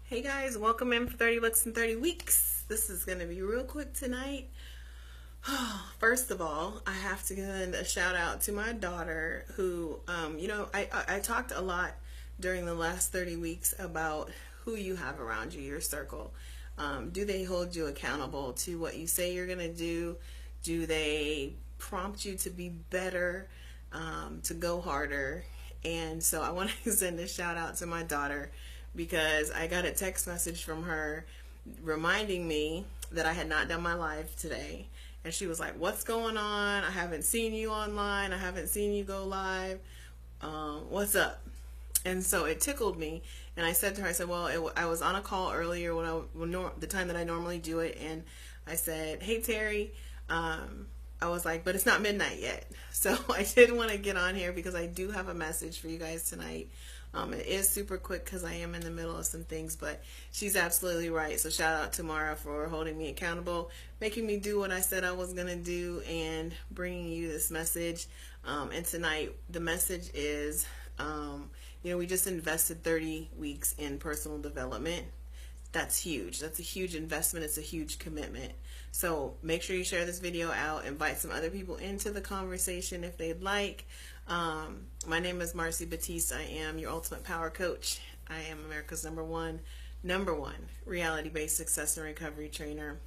Hey guys, welcome in for 30 Looks in 30 Weeks. This is going to be real quick tonight. First of all, I have to give a shout out to my daughter who, I talked a lot during the last 30 weeks about who you have around you, your circle. Do they hold you accountable to what you say you're going to do? Do they prompt you to be better, to go harder? And so I want to send a shout out to my daughter because I got a text message from her reminding me that I had not done my live today. And she was like, "What's going on? I haven't seen you online. I haven't seen you go live. What's up?" And so it tickled me. And I said to her, I said, well, I was on a call earlier the time that I normally do it. And I said, "Hey, Terry." I was like, but it's not midnight yet. So I did want to get on here because I do have a message for you guys tonight. It is super quick because I am in the middle of some things, but she's absolutely right. So shout out to Mara for holding me accountable, making me do what I said I was going to do, and bringing you this message. And tonight, the message is, we just invested 30 weeks in personal development. That's huge. That's a huge investment. It's a huge commitment. So make sure you share this video out. Invite some other people into the conversation if they'd like. My name is Marcy Batiste. I am your ultimate power coach. I am America's number one reality-based success and recovery trainer.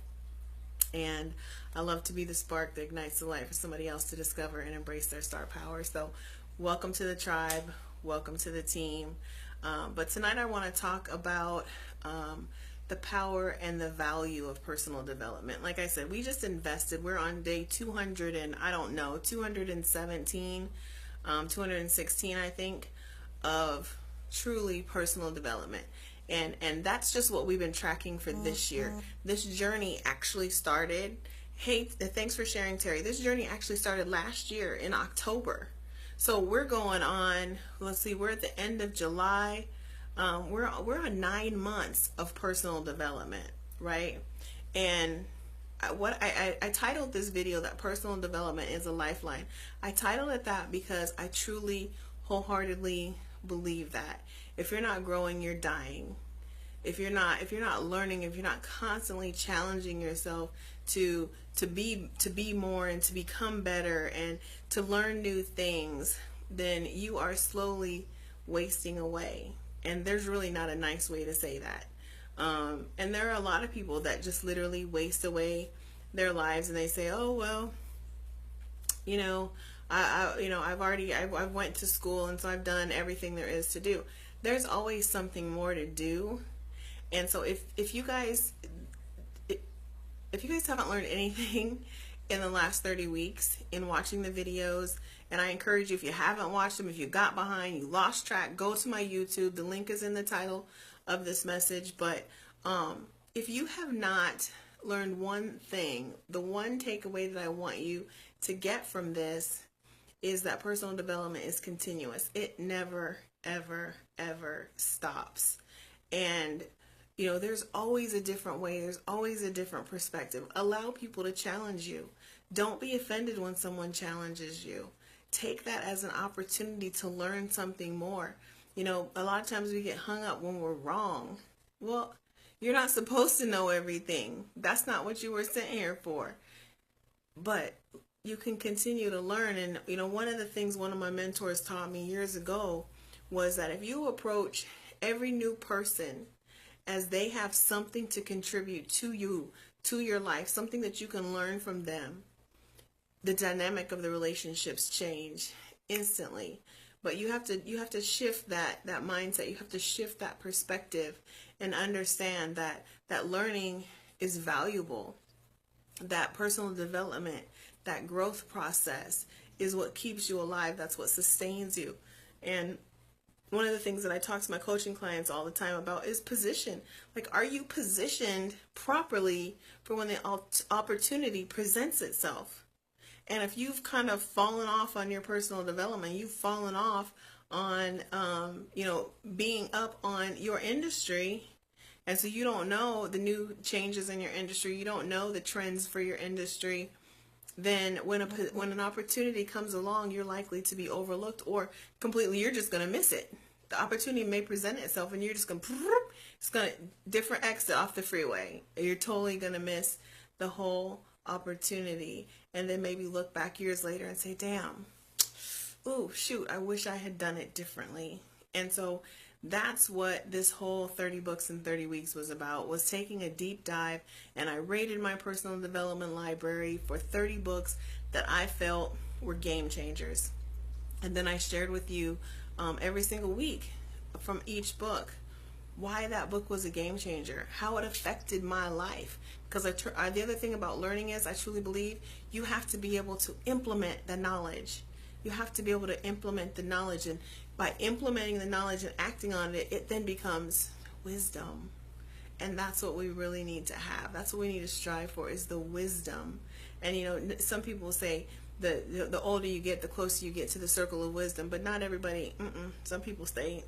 And I love to be the spark that ignites the light for somebody else to discover and embrace their star power. So welcome to the tribe. Welcome to the team. But tonight I want to talk about the power and the value of personal development. Like I said, we just invested. We're on day 200 and 217, 216, I think, of truly personal development. And that's just what we've been tracking for this year. This journey actually started, hey, thanks for sharing, Terry. This journey actually started last year in October. So we're going on, let's see, we're at the end of July. We're on 9 months of personal development, right? And I titled this video that personal development is a lifeline. I titled it that because I truly, wholeheartedly believe that if you're not growing, you're dying. If you're not learning, if you're not constantly challenging yourself to be more and to become better and to learn new things, then you are slowly wasting away. And there's really not a nice way to say that. And there are a lot of people that just literally waste away their lives, and they say, "Oh well, I've went to school, and so I've done everything there is to do." There's always something more to do. And so if you guys haven't learned anything in the last 30 weeks in watching the videos, and I encourage you, if you haven't watched them, if you got behind, you lost track, go to my YouTube. The link is in the title of this message. But if you have not learned one thing, the one takeaway that I want you to get from this is that personal development is continuous. It never, ever, ever stops. And there's always a different way. There's always a different perspective. Allow people to challenge you. Don't be offended when someone challenges you. Take that as an opportunity to learn something more. A lot of times we get hung up when we're wrong. Well, you're not supposed to know everything. That's not what you were sent here for. But you can continue to learn. And, one of the things one of my mentors taught me years ago was that if you approach every new person as they have something to contribute to you, to your life, something that you can learn from them, the dynamic of the relationships change instantly. But you have to shift that mindset. You have to shift that perspective and understand that learning is valuable. That personal development, that growth process is what keeps you alive. That's what sustains you. And one of the things that I talk to my coaching clients all the time about is position. Like, are you positioned properly for when the opportunity presents itself? And if you've kind of fallen off on your personal development, you've fallen off on, being up on your industry, and so you don't know the new changes in your industry, you don't know the trends for your industry, then when an opportunity comes along, you're likely to be overlooked, or completely you're just going to miss it. the opportunity may present itself and you're just going to, it's going to, different exit off the freeway. You're totally going to miss the whole opportunity. And then maybe look back years later and say, damn, oh, shoot, I wish I had done it differently. And so that's what this whole 30 books in 30 weeks was about, was taking a deep dive, and I rated my personal development library for 30 books that I felt were game changers. And then I shared with you every single week from each book why that book was a game changer, how it affected my life. Because the other thing about learning is, I truly believe you have to be able to implement the knowledge. You have to be able to implement the knowledge, and by implementing the knowledge and acting on it, it then becomes wisdom. And that's what we really need to have. That's what we need to strive for, is the wisdom. And you know, some people say the older you get, the closer you get to the circle of wisdom. But not everybody. Some people stay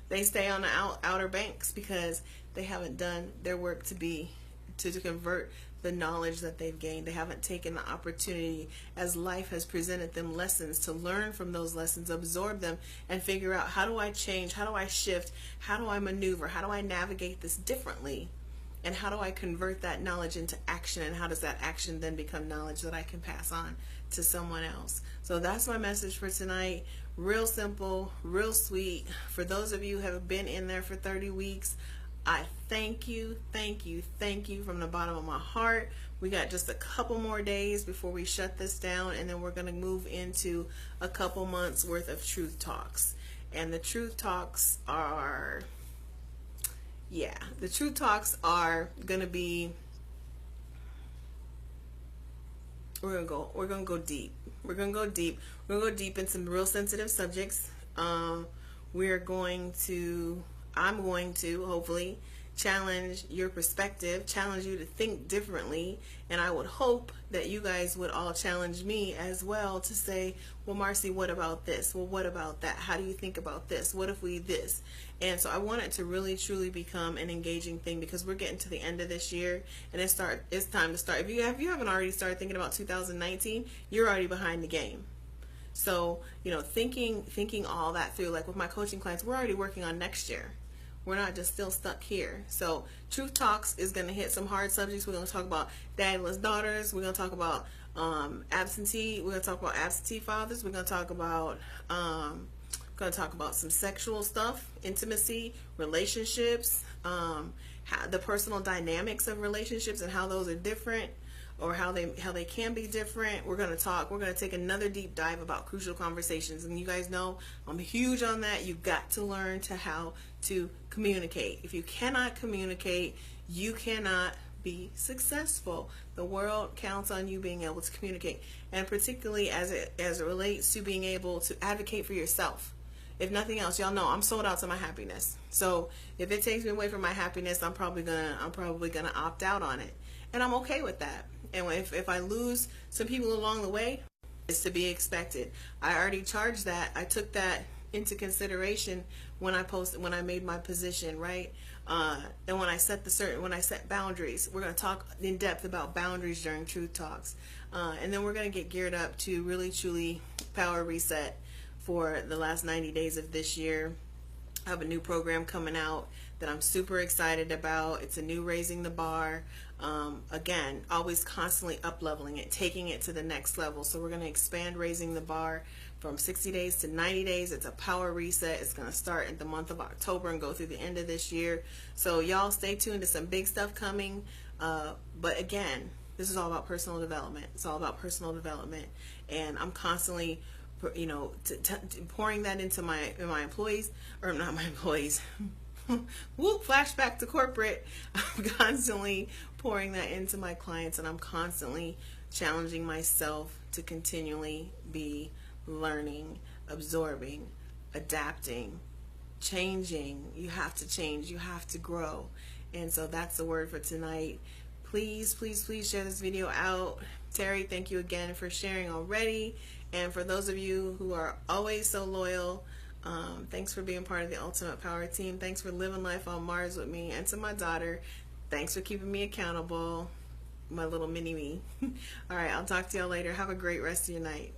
they stay on the outer banks because they haven't done their work to convert the knowledge that they've gained. They haven't taken the opportunity, as life has presented them lessons, to learn from those lessons, absorb them, and figure out, how do I change, how do I shift, how do I maneuver, how do I navigate this differently, and how do I convert that knowledge into action, and how does that action then become knowledge that I can pass on to someone else. So that's my message for tonight. Real simple, real sweet. For those of you who have been in there for 30 weeks, I thank you from the bottom of my heart. We got just a couple more days before we shut this down, and then we're going to move into a couple months worth of truth talks. And the truth talks are, going to be, we're going to go deep. We're going to go deep in some real sensitive subjects. I'm going to hopefully challenge your perspective, challenge you to think differently, and I would hope that you guys would all challenge me as well to say, well, Marcy, what about this? Well, what about that? How do you think about this? What if we this? And so I want it to really truly become an engaging thing, because we're getting to the end of this year, and it's time to start. If you haven't already started thinking about 2019, you're already behind the game. So, you know, thinking all that through, like with my coaching clients, we're already working on next year. We're not just still stuck here. So Truth Talks is going to hit some hard subjects. We're going to talk about daddyless daughters. We're going to talk about absentee. We're going to talk about absentee fathers. We're going to talk about some sexual stuff, intimacy, relationships, how the personal dynamics of relationships and how those are different, or how they can be different. We're going to take another deep dive about crucial conversations. And you guys know I'm huge on that. You've got to learn how to communicate. If you cannot communicate, you cannot be successful. The world counts on you being able to communicate, and particularly as it relates to being able to advocate for yourself. If nothing else, y'all know I'm sold out to my happiness. So if it takes me away from my happiness, I'm probably gonna opt out on it, and I'm okay with that. And if I lose some people along the way, it's to be expected. I already charged that. I took that into consideration when I made my position, right? And when I set boundaries. We're going to talk in depth about boundaries during Truth Talks. And then we're going to get geared up to really truly power reset for the last 90 days of this year. I have a new program coming out that I'm super excited about. It's a new Raising the Bar. Again, always constantly up-leveling it, taking it to the next level. So we're going to expand Raising the Bar from 60 days to 90 days. It's a power reset. It's going to start in the month of October and go through the end of this year. So y'all stay tuned to some big stuff coming. But again, this is all about personal development. It's all about personal development. And I'm constantly, you know, pouring that into my employees, or not my employees. Whoop, flashback to corporate. I'm constantly pouring that into my clients, and I'm constantly challenging myself to continually be learning, absorbing, adapting, changing. You have to change. You have to grow. And so that's the word for tonight. Please, please, please share this video out. Terry, thank you again for sharing already. And for those of you who are always so loyal, thanks for being part of the Ultimate Power Team. Thanks for living life on Mars with me. And to my daughter, thanks for keeping me accountable, my little mini me. All right, I'll talk to y'all later. Have a great rest of your night.